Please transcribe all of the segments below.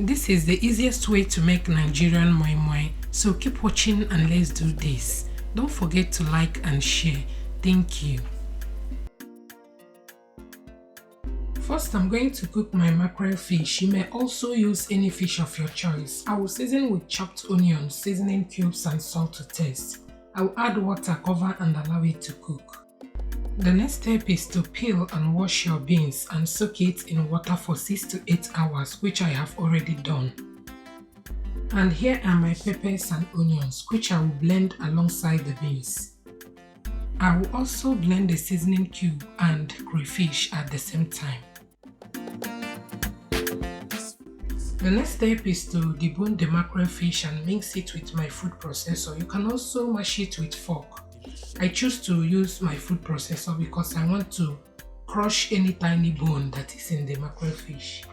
This is the easiest way to make Nigerian moi moi, so keep watching and let's do this. Don't forget to like and share. Thank you. First, I'm going to cook my mackerel fish. You may also use any fish of your choice. I will season with chopped onions, seasoning cubes and salt to taste. I will add water, cover and allow it to cook. The next step is to peel and wash your beans and soak it in water for 6 to 8 hours, which I have already done. And here are my peppers and onions, which I will blend alongside the beans. I will also blend the seasoning cube and crayfish at the same time. The next step is to debone the mackerel fish and mix it with my food processor. You can also mash it with fork. I choose to use my food processor because I want to crush any tiny bone that is in the mackerel fish.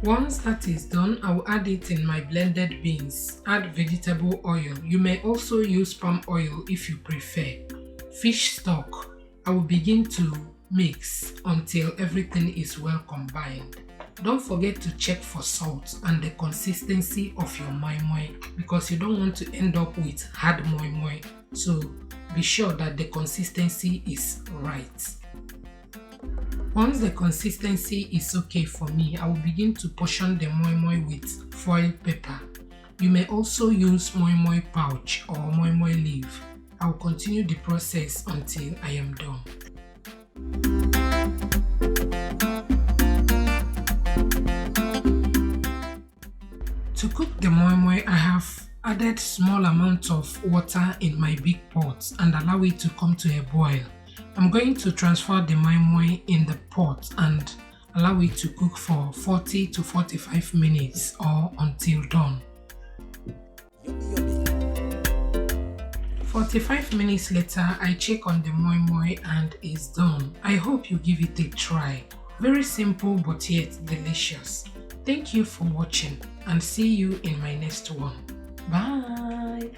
Once that is done, I will add it in my blended beans. Add vegetable oil. You may also use palm oil if you prefer. Fish stock. I will begin to mix until everything is well combined. Don't forget to check for salt and the consistency of your moi moi because you don't want to end up with hard moi moi. So be sure that the consistency is right. Once the consistency is okay for me, I will begin to portion the moi moi with foil paper. You may also use moi moi pouch or moi moi leaf. I will continue the process until I am done. To cook the moi moi, I have added small amount of water in my big pot and allow it to come to a boil. I'm going to transfer the moi moi in the pot and allow it to cook for 40 to 45 minutes or until done. 45 minutes later, I check on the moi moi and it's done. I hope you give it a try. Very simple but yet delicious. Thank you for watching and see you in my next one. Bye!